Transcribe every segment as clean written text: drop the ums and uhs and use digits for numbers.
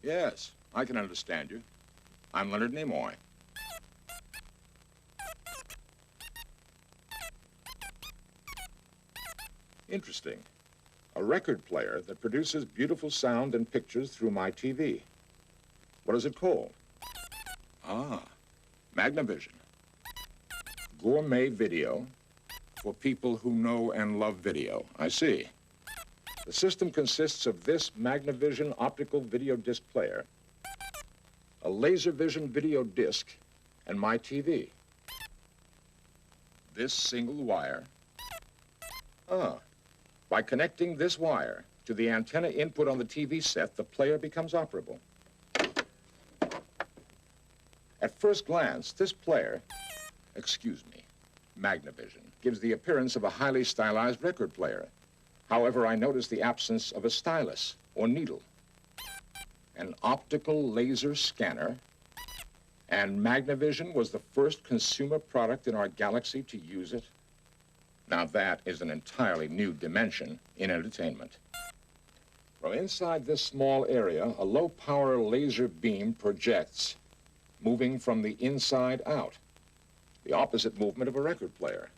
Yes, I can understand you. I'm Leonard Nimoy. Interesting. A record player that produces beautiful sound and pictures through my TV. What is it called? Ah, Magnavision. Gourmet video for people who know and love video. I see. The system consists of this Magnavision optical video disc player, a Laservision video disc, and my TV. This single wire. By connecting this wire to the antenna input on the TV set, the player becomes operable. At first glance, this player, Magnavision, gives the appearance of a highly stylized record player. However, I notice the absence of a stylus or needle, an optical laser scanner, and Magnavision was the first consumer product in our galaxy to use it. Now that is an entirely new dimension in entertainment. From inside this small area, a low-power laser beam projects, moving from the inside out, the opposite movement of a record player.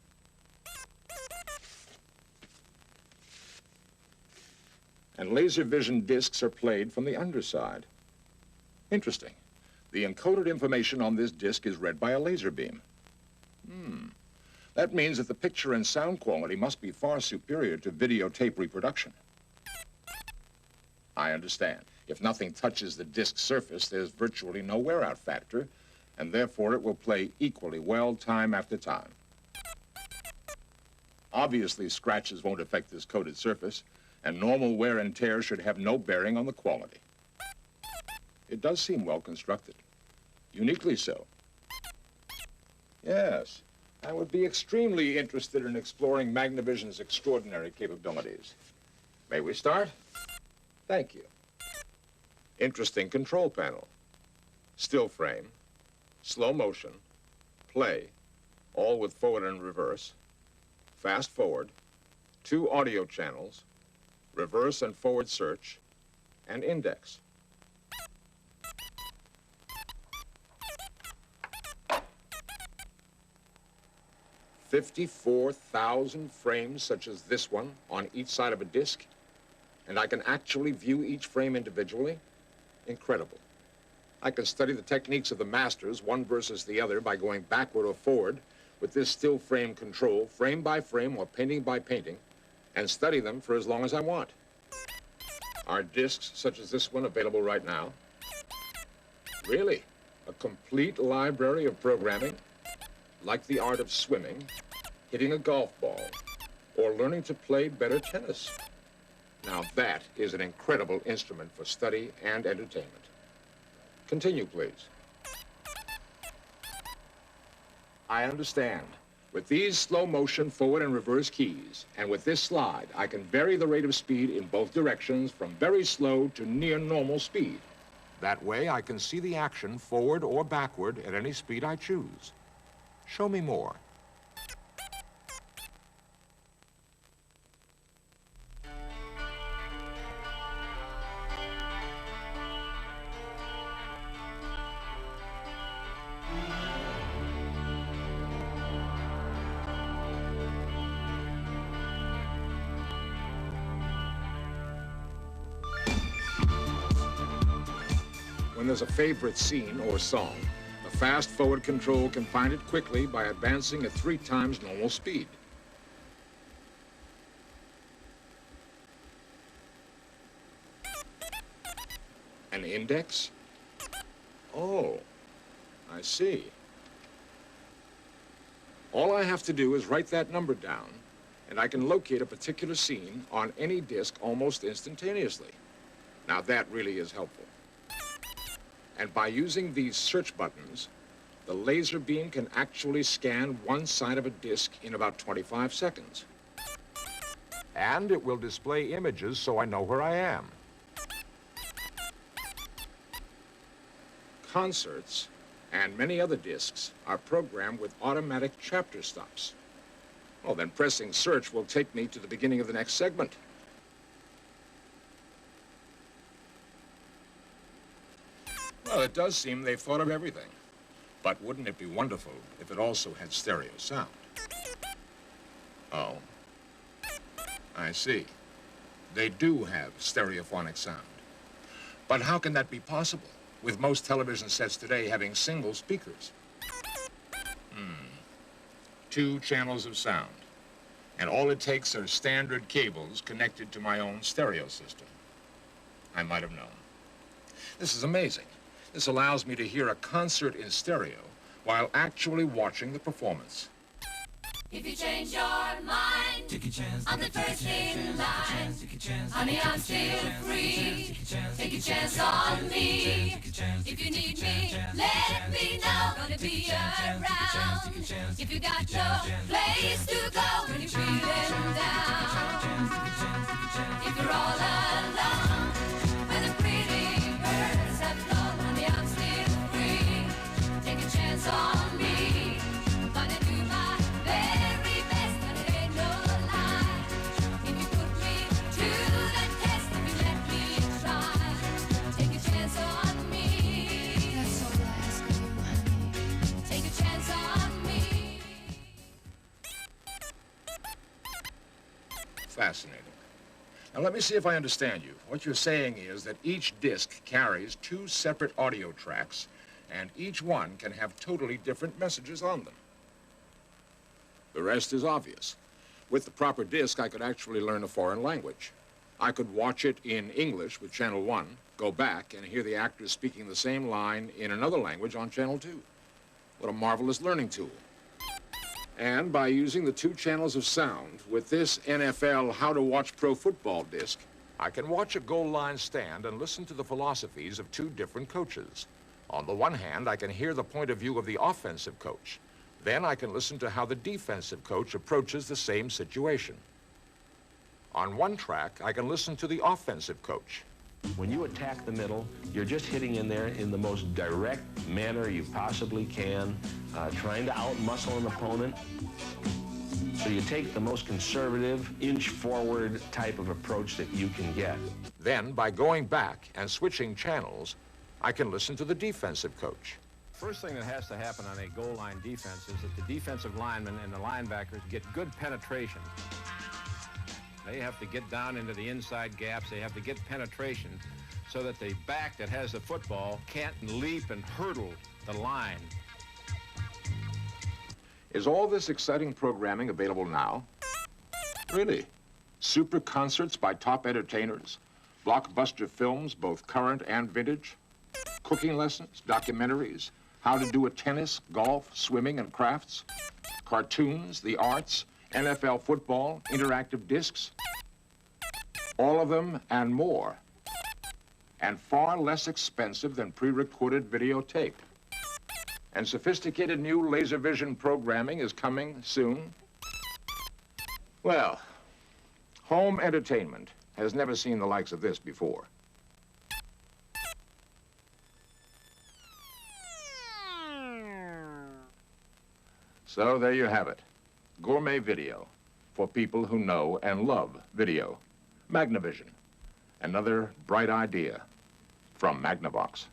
And Laservision discs are played from the underside. Interesting. The encoded information on this disc is read by a laser beam. That means that the picture and sound quality must be far superior to videotape reproduction. I understand. If nothing touches the disc surface, there's virtually no wear-out factor, and therefore it will play equally well time after time. Obviously, scratches won't affect this coated surface, and normal wear and tear should have no bearing on the quality. It does seem well constructed. Uniquely so. Yes. I would be extremely interested in exploring Magnavision's extraordinary capabilities. May we start? Thank you. Interesting control panel. Still frame, slow motion, play, all with forward and reverse, fast forward, 2 audio channels, reverse and forward search, and index. $54,000 frames such as this one on each side of a disc, and I can actually view each frame individually? Incredible. I can study the techniques of the masters, one versus the other, by going backward or forward with this still frame control, frame by frame or painting by painting, and study them for as long as I want. Are discs such as this one available right now? Really? A complete library of programming? Like the art of swimming, hitting a golf ball, or learning to play better tennis. Now that is an incredible instrument for study and entertainment. Continue, please. I understand. With these slow motion forward and reverse keys, and with this slide, I can vary the rate of speed in both directions from very slow to near normal speed. That way, I can see the action forward or backward at any speed I choose. Show me more. When there's a favorite scene or song, the fast forward control can find it quickly by advancing at 3 times normal speed. An index? Oh, I see. All I have to do is write that number down, and I can locate a particular scene on any disc almost instantaneously. Now that really is helpful. And by using these search buttons, the laser beam can actually scan one side of a disc in about 25 seconds. And it will display images so I know where I am. Concerts and many other discs are programmed with automatic chapter stops. Well, then pressing search will take me to the beginning of the next segment. it does seem they've thought of everything. But wouldn't it be wonderful if it also had stereo sound? Oh, I see. They do have stereophonic sound. But how can that be possible, with most television sets today having single speakers? 2 channels of sound. And all it takes are standard cables connected to my own stereo system. I might have known. This is amazing. This allows me to hear a concert in stereo while actually watching the performance. If you change your mind, take a chance, I'm the first in line. Honey, I'm still free. Take a chance on me. If you need me, let me know. Gonna be around. If you got no place to go when you're feeling down. If you're all alone, when the pretty birds have flown, honey, I'm still free. Take a chance on me. Gonna do my very best, and it ain't no lie. If you put me to the test, if you let me try, take a chance on me. That's all I ask of you, honey. Take a chance on me. Fascinating. Now let me see if I understand you. What you're saying is that each disc carries 2 separate audio tracks, and each one can have totally different messages on them. The rest is obvious. With the proper disc, I could actually learn a foreign language. I could watch it in English with Channel 1, go back and hear the actors speaking the same line in another language on Channel 2. What a marvelous learning tool. And by using the 2 channels of sound with this NFL How to Watch Pro Football disc, I can watch a goal line stand and listen to the philosophies of 2 different coaches. On the one hand, I can hear the point of view of the offensive coach. Then I can listen to how the defensive coach approaches the same situation. On one track, I can listen to the offensive coach. When you attack the middle, you're just hitting in there in the most direct manner you possibly can, trying to outmuscle an opponent. So you take the most conservative, inch-forward type of approach that you can get. Then, by going back and switching channels, I can listen to the defensive coach. First thing that has to happen on a goal line defense is that the defensive linemen and the linebackers get good penetration. They have to get down into the inside gaps. They have to get penetration so that the back that has the football can't leap and hurdle the line. Is all this exciting programming available now? Really? Super concerts by top entertainers? Blockbuster films, both current and vintage? Cooking lessons, documentaries, how to do a tennis, golf, swimming, and crafts? Cartoons, the arts, NFL football, interactive discs? All of them and more. And far less expensive than pre-recorded videotape. And sophisticated new laser vision programming is coming soon. Well, home entertainment has never seen the likes of this before. So there you have it. Gourmet video for people who know and love video. Magnavision, another bright idea from Magnavox.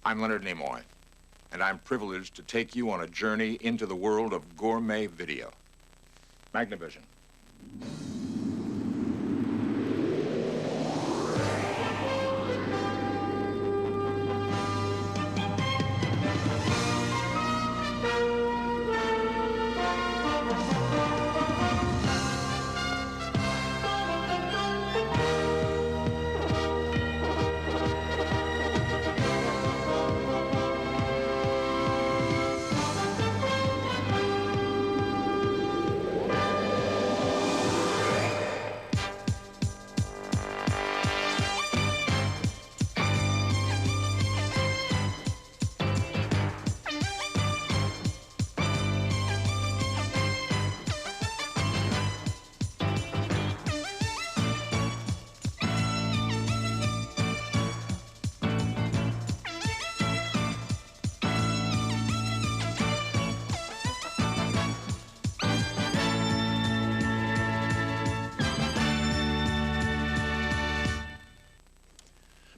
I'm Leonard Nimoy, and I'm privileged to take you on a journey into the world of gourmet video. Magnavision.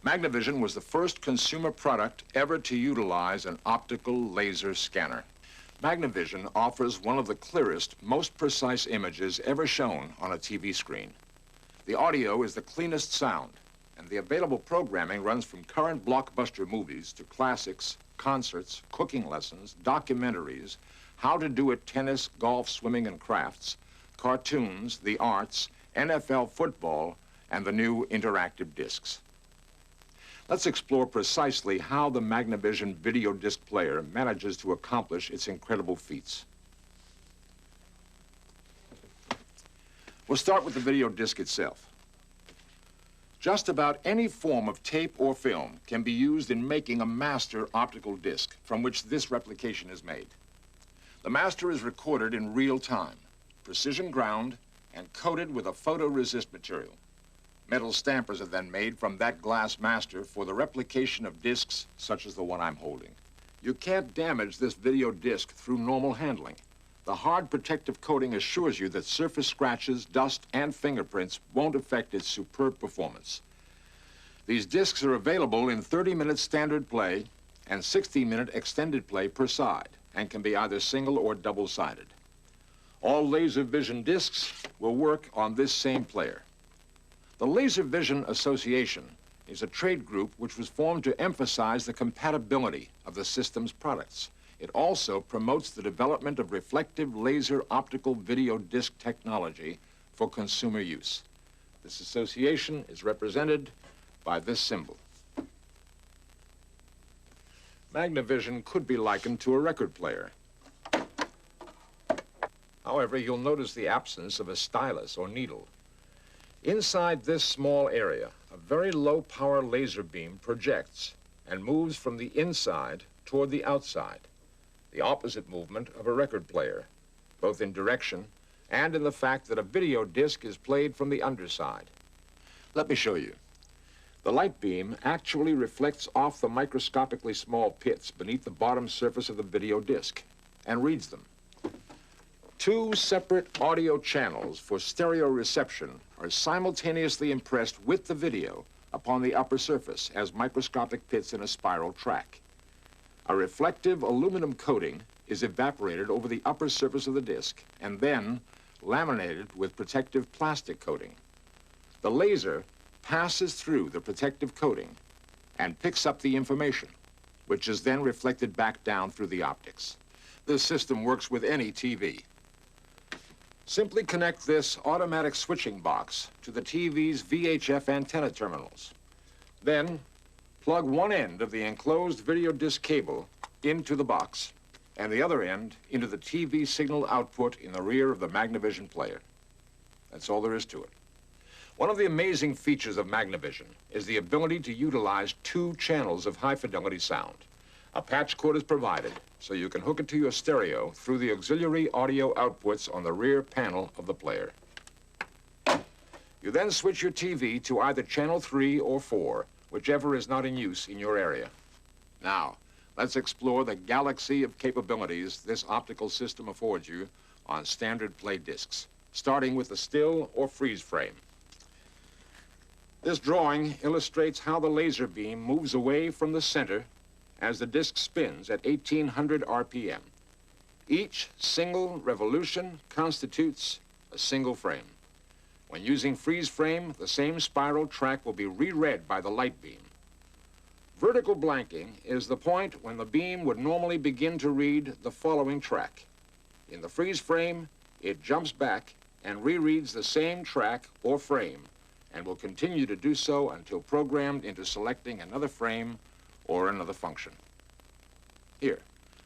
Magnavision was the first consumer product ever to utilize an optical laser scanner. Magnavision offers one of the clearest, most precise images ever shown on a TV screen. The audio is the cleanest sound, and the available programming runs from current blockbuster movies to classics, concerts, cooking lessons, documentaries, how to do it, tennis, golf, swimming, and crafts, cartoons, the arts, NFL football, and the new interactive discs. Let's explore precisely how the Magnavision Videodisc player manages to accomplish its incredible feats. We'll start with the video disc itself. Just about any form of tape or film can be used in making a master optical disc from which this replication is made. The master is recorded in real time, precision ground, and coated with a photoresist material. Metal stampers are then made from that glass master for the replication of discs such as the one I'm holding. You can't damage this video disc through normal handling. The hard protective coating assures you that surface scratches, dust, and fingerprints won't affect its superb performance. These discs are available in 30-minute standard play and 60-minute extended play per side and can be either single or double-sided. All Laservision discs will work on this same player. The Laservision Association is a trade group which was formed to emphasize the compatibility of the system's products. It also promotes the development of reflective laser optical video disc technology for consumer use. This association is represented by this symbol. Magnavision could be likened to a record player. However, you'll notice the absence of a stylus or needle. Inside this small area, a very low-power laser beam projects and moves from the inside toward the outside, the opposite movement of a record player, both in direction and in the fact that a video disc is played from the underside. Let me show you. The light beam actually reflects off the microscopically small pits beneath the bottom surface of the video disc and reads them. Two separate audio channels for stereo reception are simultaneously impressed with the video upon the upper surface as microscopic pits in a spiral track. A reflective aluminum coating is evaporated over the upper surface of the disc and then laminated with protective plastic coating. The laser passes through the protective coating and picks up the information, which is then reflected back down through the optics. This system works with any TV. Simply connect this automatic switching box to the TV's VHF antenna terminals. Then, plug one end of the enclosed video disc cable into the box and the other end into the TV signal output in the rear of the Magnavision player. That's all there is to it. One of the amazing features of Magnavision is the ability to utilize two channels of high-fidelity sound. A patch cord is provided, so you can hook it to your stereo through the auxiliary audio outputs on the rear panel of the player. You then switch your TV to either channel 3 or 4, whichever is not in use in your area. Now, let's explore the galaxy of capabilities this optical system affords you on standard play discs, starting with the still or freeze frame. This drawing illustrates how the laser beam moves away from the center as the disc spins at 1800 RPM. Each single revolution constitutes a single frame. When using freeze frame, the same spiral track will be reread by the light beam. Vertical blanking is the point when the beam would normally begin to read the following track. In the freeze frame, it jumps back and rereads the same track or frame and will continue to do so until programmed into selecting another frame or another function. Here,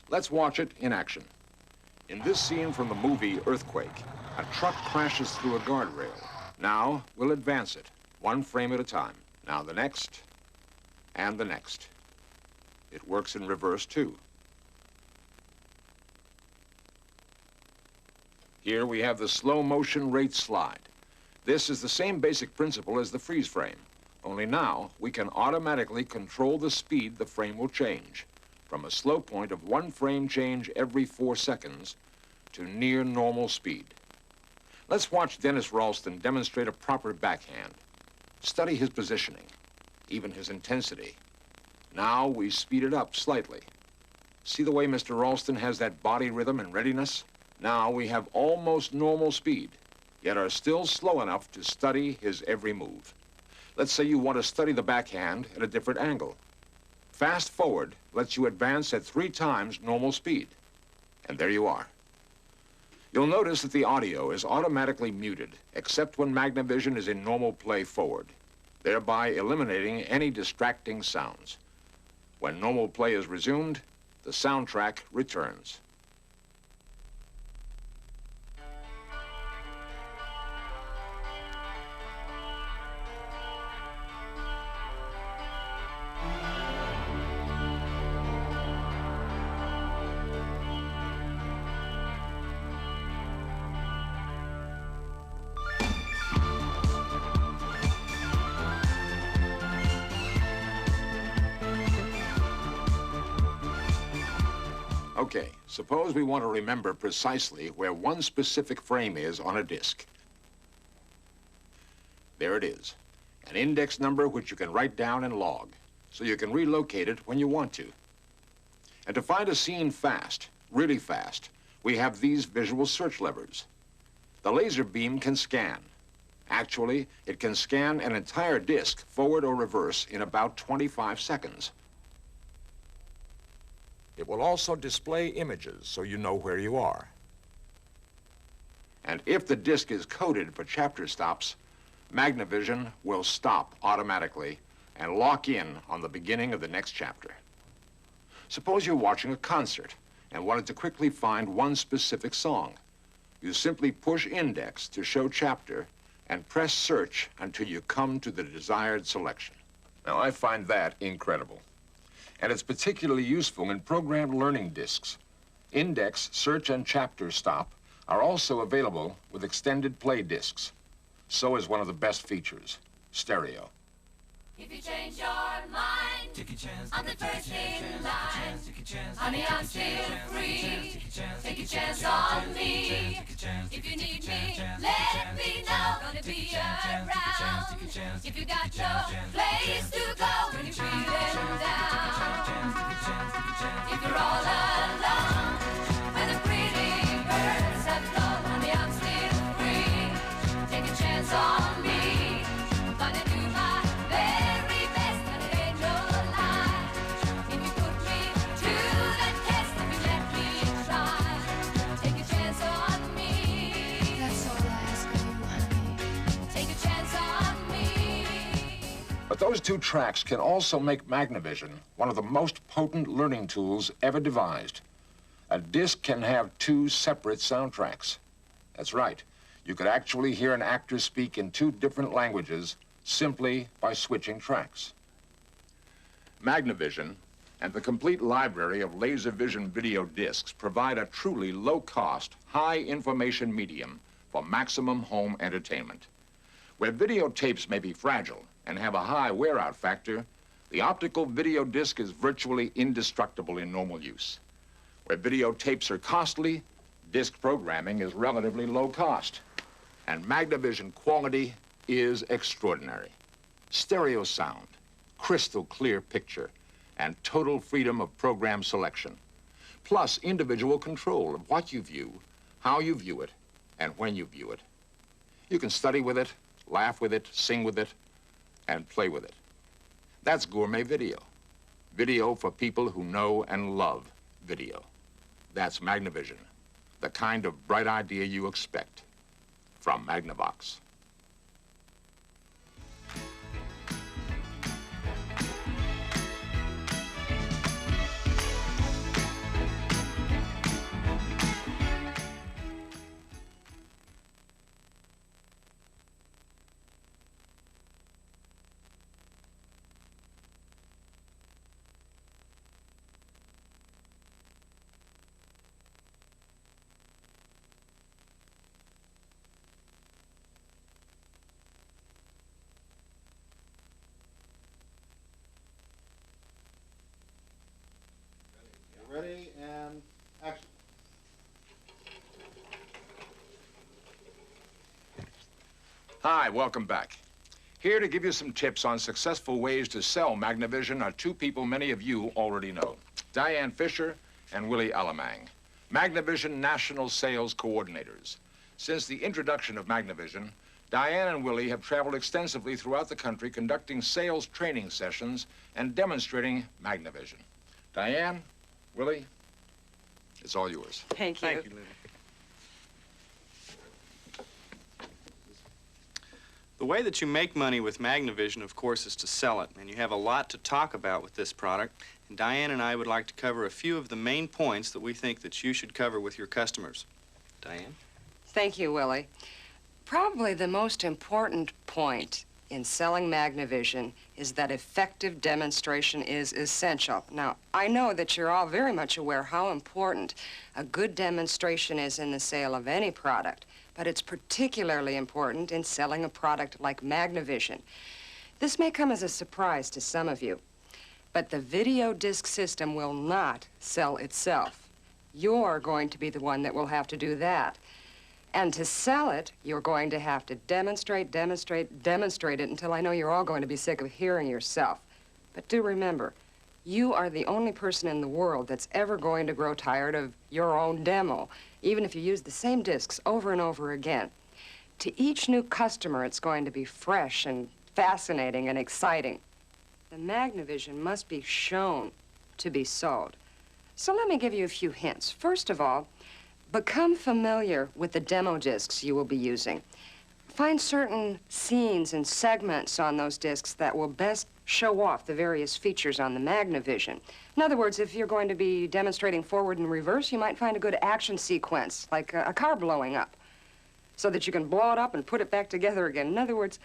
let's watch it in action. In this scene from the movie Earthquake, a truck crashes through a guardrail. Now, we'll advance it, one frame at a time. Now the next, and the next. It works in reverse, too. Here we have the slow motion rate slide. This is the same basic principle as the freeze frame. Only now, we can automatically control the speed the frame will change, from a slow point of one frame change every 4 seconds to near normal speed. Let's watch Dennis Ralston demonstrate a proper backhand. Study his positioning. even his intensity. Now we speed it up slightly. See the way Mr. Ralston has that body rhythm and readiness? Now we have almost normal speed, yet are still slow enough to study his every move. Let's say you want to study the backhand at a different angle. Fast forward lets you advance at 3 times normal speed. And there you are. You'll notice that the audio is automatically muted, except when Magnavision is in normal play forward, thereby eliminating any distracting sounds. When normal play is resumed, the soundtrack returns. Okay, suppose we want to remember precisely where one specific frame is on a disc. There it is, an index number which you can write down and log, so you can relocate it when you want to. And to find a scene fast, really fast, we have these visual search levers. The laser beam can scan. Actually, it can scan an entire disc, forward or reverse, in about 25 seconds. It will also display images so you know where you are. And if the disc is coded for chapter stops, Magnavision will stop automatically and lock in on the beginning of the next chapter. Suppose you're watching a concert and wanted to quickly find one specific song. You simply push index to show chapter and press search until you come to the desired selection. Now, I find that incredible. And it's particularly useful in programmed learning discs. Index, search, and chapter stop are also available with extended play discs. So is one of the best features, stereo. If you change your mind, take a chance, on the first in line. Honey, I'm still free. Take a chance on me. If you need me, let me know. Gonna be around. If you got no place to go when you're feeling down. If you're all alone, when the pretty birds have flown, honey, I'm still free. Take a chance on me. Gonna do my very best, and it ain't no lie. If you put me to the test, if you let me try, take a chance on me. That's all I ask of you, honey. Take a chance on me. But those two tracks can also make Magnavision one of the most potent learning tools ever devised. A disc can have 2 separate soundtracks. That's right. You could actually hear an actor speak in 2 different languages simply by switching tracks. Magnavision and the complete library of Laserdisc video discs provide a truly low-cost, high-information medium for maximum home entertainment. Where videotapes may be fragile and have a high wear-out factor, the optical video disc is virtually indestructible in normal use. Where videotapes are costly, disc programming is relatively low cost. And Magnavision quality is extraordinary. Stereo sound, crystal clear picture, and total freedom of program selection. Plus individual control of what you view, how you view it, and when you view it. You can study with it, laugh with it, sing with it, and play with it. That's gourmet video. Video for people who know and love video. That's Magnavision, the kind of bright idea you expect from Magnavox. Ready and action. Hi, welcome back. Here to give you some tips on successful ways to sell Magnavision are two people many of you already know, Diane Fischer and Willie Allemang, Magnavision National Sales Coordinators. Since the introduction of Magnavision, Diane and Willie have traveled extensively throughout the country conducting sales training sessions and demonstrating Magnavision. Diane, Willie, it's all yours. Thank you. Thank you, Lily. The way that you make money with Magnavision, of course, is to sell it, and you have a lot to talk about with this product. And Diane and I would like to cover a few of the main points that we think that you should cover with your customers. Diane? Thank you, Willie. Probably the most important point in selling Magnavision is that effective demonstration is essential. Now, I know that you're all very much aware how important a good demonstration is in the sale of any product, but it's particularly important in selling a product like Magnavision. This may come as a surprise to some of you, but the video disc system will not sell itself. You're going to be the one that will have to do that. And to sell it, you're going to have to demonstrate it until I know you're all going to be sick of hearing yourself. But do remember, you are the only person in the world that's ever going to grow tired of your own demo, even if you use the same discs over and over again. To each new customer, it's going to be fresh and fascinating and exciting. The Magnavision must be shown to be sold. So let me give you a few hints. First of all, become familiar with the demo discs you will be using. Find certain scenes and segments on those discs that will best show off the various features on the Magnavision. In other words, if you're going to be demonstrating forward and reverse, you might find a good action sequence, like a car blowing up, so that you can blow it up and put it back together again. In other words,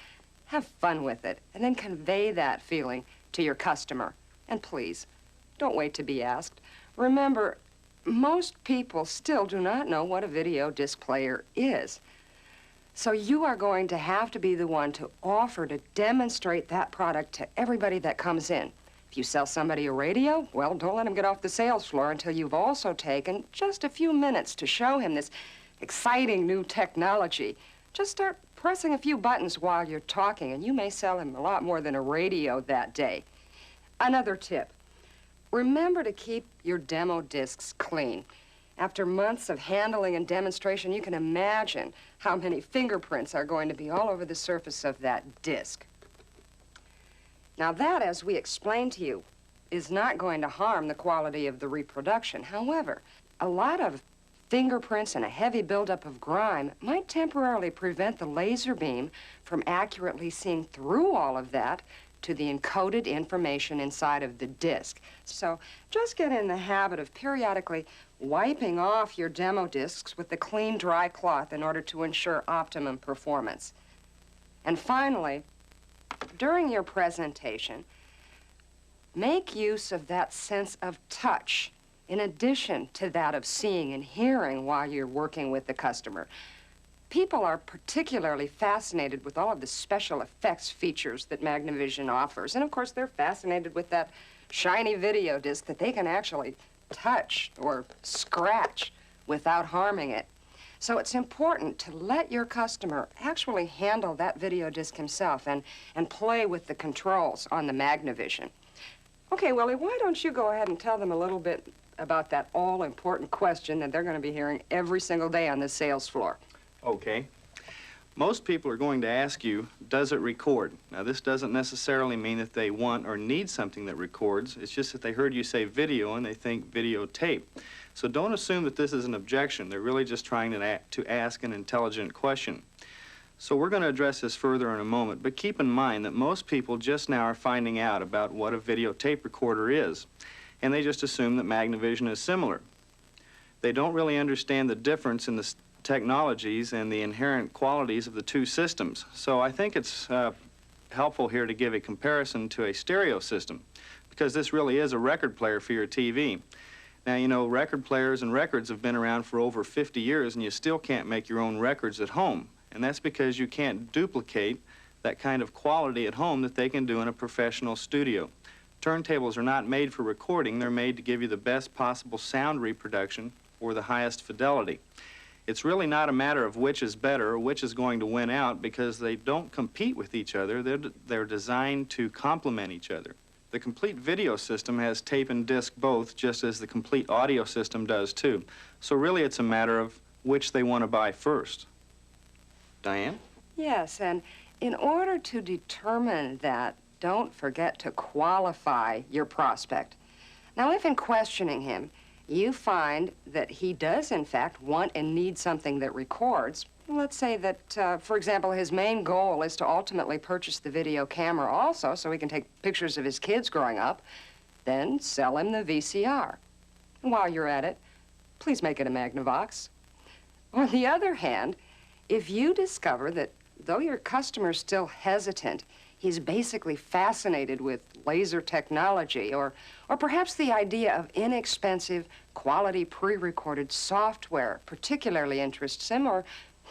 have fun with it, and then convey that feeling to your customer. And please, don't wait to be asked. Remember, most people still do not know what a video disc player is. So you are going to have to be the one to offer to demonstrate that product to everybody that comes in. If you sell somebody a radio, well, don't let them get off the sales floor until you've also taken just a few minutes to show him this exciting new technology. Just start pressing a few buttons while you're talking, and you may sell him a lot more than a radio that day. Another tip. Remember to keep your demo discs clean. After months of handling and demonstration, you can imagine how many fingerprints are going to be all over the surface of that disc. Now that, as we explained to you, is not going to harm the quality of the reproduction. However, a lot of fingerprints and a heavy buildup of grime might temporarily prevent the laser beam from accurately seeing through all of that to the encoded information inside of the disc. So just get in the habit of periodically wiping off your demo discs with the clean, dry cloth in order to ensure optimum performance. And finally, during your presentation, make use of that sense of touch in addition to that of seeing and hearing while you're working with the customer. People are particularly fascinated with all of the special effects features that Magnavision offers. And of course, they're fascinated with that shiny video disc that they can actually touch or scratch without harming it. So it's important to let your customer actually handle that video disc himself and play with the controls on the Magnavision. Okay, Willie, why don't you go ahead and tell them a little bit about that all-important question that they're going to be hearing every single day on the sales floor. Okay. Most people are going to ask you, does it record? Now, this doesn't necessarily mean that they want or need something that records. It's just that they heard you say video and they think videotape. So don't assume that this is an objection. They're really just trying to ask an intelligent question. So we're going to address this further in a moment, but keep in mind that most people just now are finding out about what a videotape recorder is, and they just assume that Magnavision is similar. They don't really understand the difference in the technologies and the inherent qualities of the two systems. So I think it's helpful here to give a comparison to a stereo system, because this really is a record player for your TV. Now, you know, record players and records have been around for over 50 years, and you still can't make your own records at home. And that's because you can't duplicate that kind of quality at home that they can do in a professional studio. Turntables are not made for recording. They're made to give you the best possible sound reproduction or the highest fidelity. It's really not a matter of which is better or which is going to win out, because they don't compete with each other. They're designed to complement each other. The complete video system has tape and disc both, just as the complete audio system does too. So really it's a matter of which they want to buy first. Diane? Yes, and in order to determine that, don't forget to qualify your prospect. Now, if in questioning him, you find that he does, in fact, want and need something that records, let's say that, for example, his main goal is to ultimately purchase the video camera also so he can take pictures of his kids growing up, then sell him the VCR. And while you're at it, please make it a Magnavox. On the other hand, if you discover that though your customer's still hesitant, he's basically fascinated with laser technology or perhaps the idea of inexpensive, quality pre-recorded software particularly interests him, or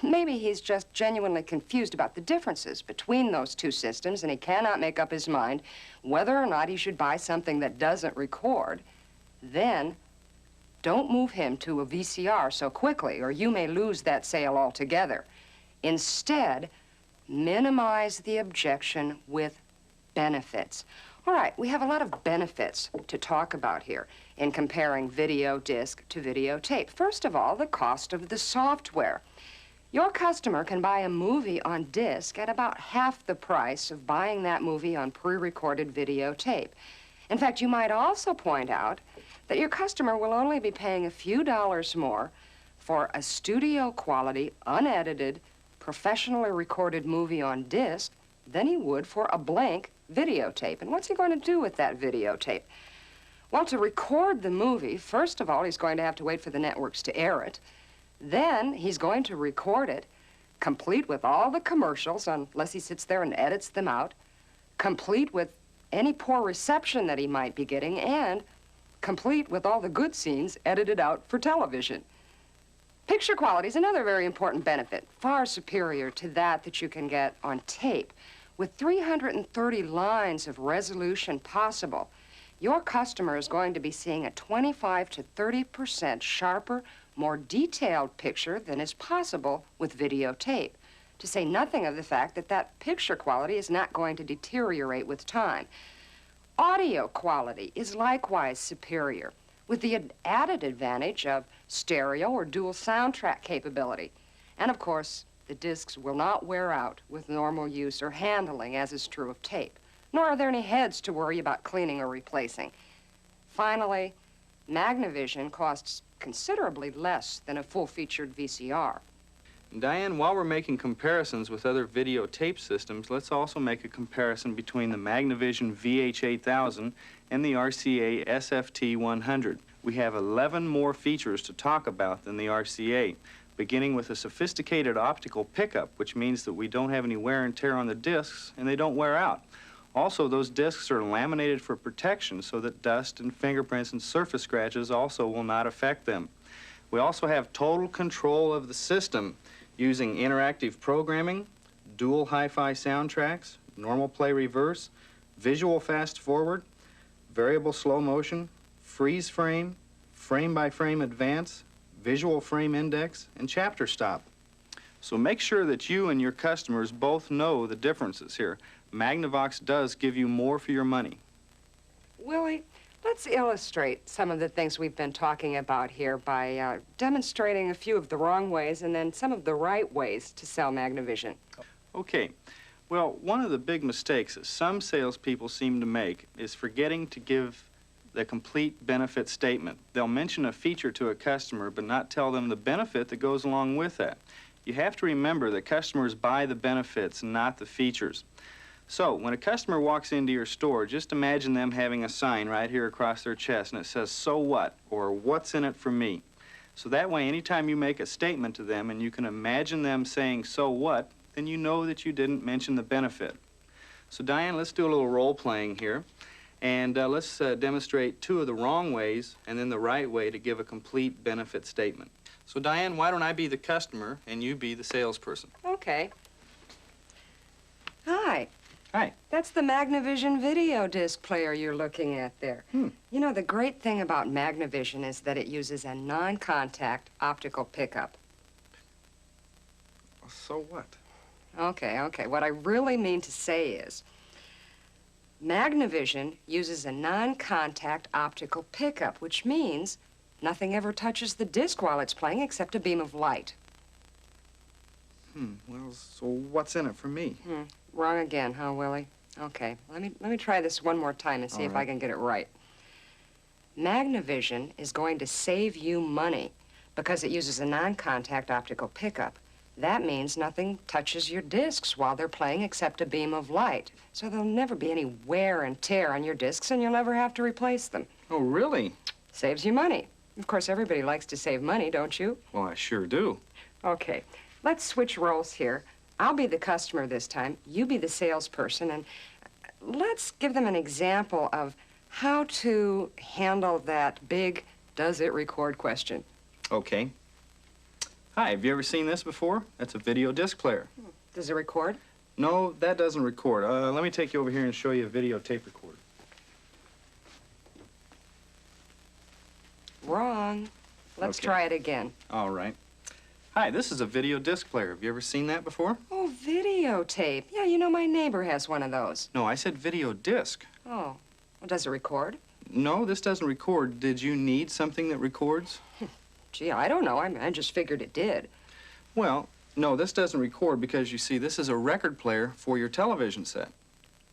maybe he's just genuinely confused about the differences between those two systems and he cannot make up his mind whether or not he should buy something that doesn't record, then don't move him to a VCR so quickly or you may lose that sale altogether. Instead, minimize the objection with benefits. All right, we have a lot of benefits to talk about here in comparing video disc to videotape. First of all, the cost of the software. Your customer can buy a movie on disc at about half the price of buying that movie on pre-recorded videotape. In fact, you might also point out that your customer will only be paying a few dollars more for a studio-quality, unedited, professionally recorded movie on disc than he would for a blank videotape. And what's he going to do with that videotape? Well, to record the movie, first of all, he's going to have to wait for the networks to air it. Then he's going to record it, complete with all the commercials, unless he sits there and edits them out, complete with any poor reception that he might be getting, and complete with all the good scenes edited out for television. Picture quality is another very important benefit, far superior to that you can get on tape. With 330 lines of resolution possible, your customer is going to be seeing a 25 to 30% sharper, more detailed picture than is possible with videotape, to say nothing of the fact that that picture quality is not going to deteriorate with time. Audio quality is likewise superior, with the added advantage of stereo or dual soundtrack capability. And of course, the discs will not wear out with normal use or handling, as is true of tape, nor are there any heads to worry about cleaning or replacing. Finally, Magnavision costs considerably less than a full-featured VCR. Diane, while we're making comparisons with other videotape systems, let's also make a comparison between the Magnavision VH8000 and the RCA SFT100. We have 11 more features to talk about than the RCA, beginning with a sophisticated optical pickup, which means that we don't have any wear and tear on the discs and they don't wear out. Also, those discs are laminated for protection so that dust and fingerprints and surface scratches also will not affect them. We also have total control of the system using interactive programming, dual hi-fi soundtracks, normal play reverse, visual fast forward, variable slow motion, freeze frame, frame-by-frame advance, visual frame index, and chapter stop. So make sure that you and your customers both know the differences here. Magnavox does give you more for your money. Willie, let's illustrate some of the things we've been talking about here by demonstrating a few of the wrong ways and then some of the right ways to sell Magnavision. Okay. Well, one of the big mistakes that some salespeople seem to make is forgetting to give the complete benefit statement. They'll mention a feature to a customer but not tell them the benefit that goes along with that. You have to remember that customers buy the benefits, not the features. So, when a customer walks into your store, just imagine them having a sign right here across their chest and it says, "So what?" or "What's in it for me?" So that way, anytime you make a statement to them and you can imagine them saying, "So what?" then you know that you didn't mention the benefit. So Diane, let's do a little role-playing here. And let's demonstrate two of the wrong ways and then the right way to give a complete benefit statement. So Diane, why don't I be the customer and you be the salesperson? Okay. Hi. Hi. That's the Magnavision Videodisc player you're looking at there. You know, the great thing about Magnavision is that it uses a non-contact optical pickup. So what? Okay, okay. What I really mean to say is, Magnavision uses a non-contact optical pickup, which means nothing ever touches the disc while it's playing except a beam of light. Well, so what's in it for me? Wrong again, huh, Willie? Okay, let me try this one more time and see if I can get it right. Magnavision is going to save you money because it uses a non-contact optical pickup. That means nothing touches your discs while they're playing except a beam of light. So there'll never be any wear and tear on your discs, and you'll never have to replace them. Oh, really? Saves you money. Of course, everybody likes to save money, don't you? Well, I sure do. Okay, let's switch roles here. I'll be the customer this time. You be the salesperson, and let's give them an example of how to handle that big does it record question. Okay. Hi, have you ever seen this before? That's a video disc player. Does it record? No, that doesn't record. Let me take you over here and show you a videotape recorder. Wrong. Let's Okay. try it again. All right. Hi, this is a video disc player. Have you ever seen that before? Oh, videotape. Yeah, you know, my neighbor has one of those. No, I said video disc. Oh. Well, does it record? No, this doesn't record. Did you need something that records? Gee, I don't know. I just figured it did. Well, no, this doesn't record because, you see, this is a record player for your television set.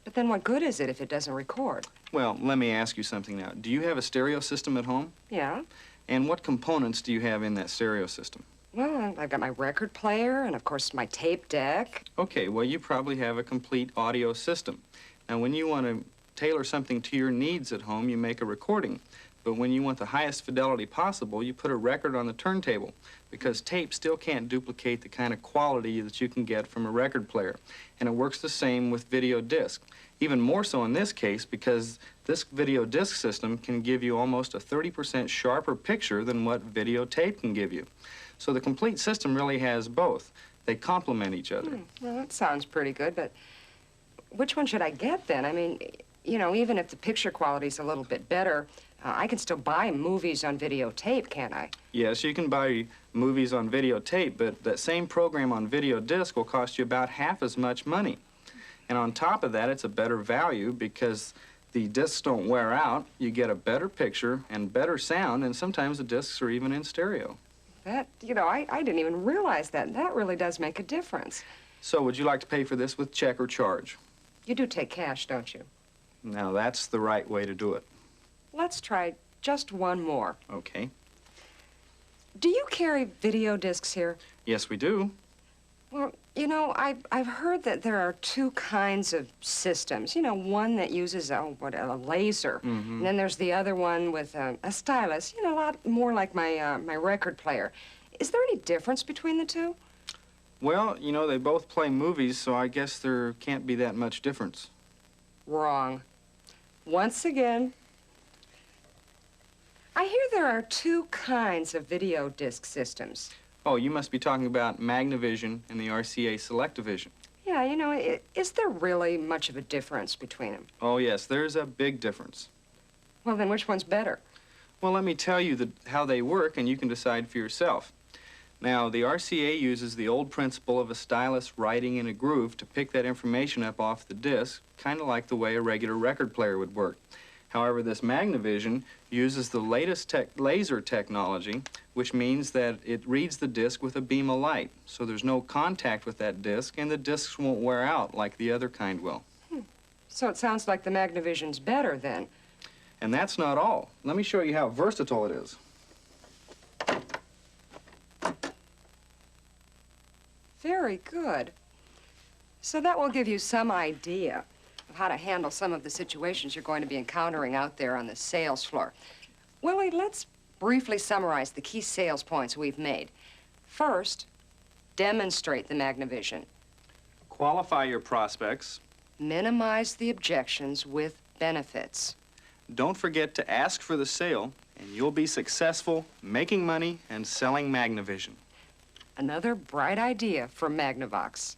But then what good is it if it doesn't record? Well, let me ask you something now. Do you have a stereo system at home? Yeah. And what components do you have in that stereo system? Well, I've got my record player and, of course, my tape deck. Okay, well, you probably have a complete audio system. Now, when you want to tailor something to your needs at home, you make a recording. But when you want the highest fidelity possible, you put a record on the turntable, because tape still can't duplicate the kind of quality that you can get from a record player. And it works the same with video disc. Even more so in this case, because this video disc system can give you almost a 30% sharper picture than what videotape can give you. So the complete system really has both. They complement each other. Well, that sounds pretty good, but which one should I get then? I mean, you know, even if the picture quality's a little bit better, I can still buy movies on videotape, can't I? Yes, you can buy movies on videotape, but that same program on video disc will cost you about half as much money. And on top of that, it's a better value because the discs don't wear out, you get a better picture and better sound, and sometimes the discs are even in stereo. That, you know, I didn't even realize that. That really does make a difference. So would you like to pay for this with check or charge? You do take cash, don't you? Now, that's the right way to do it. Let's try just one more. Okay. Do you carry video discs here? Yes, we do. Well, you know, I've heard that there are two kinds of systems. You know, one that uses a laser, and then there's the other one with a stylus. You know, a lot more like my my record player. Is there any difference between the two? Well, you know, they both play movies, so I guess there can't be that much difference. Wrong. Once again. I hear there are two kinds of video disc systems. Oh, you must be talking about Magnavision and the RCA Select-O-Vision. Yeah, you know, is there really much of a difference between them? Oh, yes, there's a big difference. Well, then which one's better? Well, let me tell you how they work, and you can decide for yourself. Now, the RCA uses the old principle of a stylus writing in a groove to pick that information up off the disc, kind of like the way a regular record player would work. However, this Magnavision uses the latest laser technology, which means that it reads the disc with a beam of light. So there's no contact with that disc, and the discs won't wear out like the other kind will. So it sounds like the Magnavision's better, then. And that's not all. Let me show you how versatile it is. Very good. So that will give you some idea of how to handle some of the situations you're going to be encountering out there on the sales floor. Willie, let's briefly summarize the key sales points we've made. First, demonstrate the Magnavision. Qualify your prospects. Minimize the objections with benefits. Don't forget to ask for the sale, and you'll be successful making money and selling Magnavision. Another bright idea from Magnavox.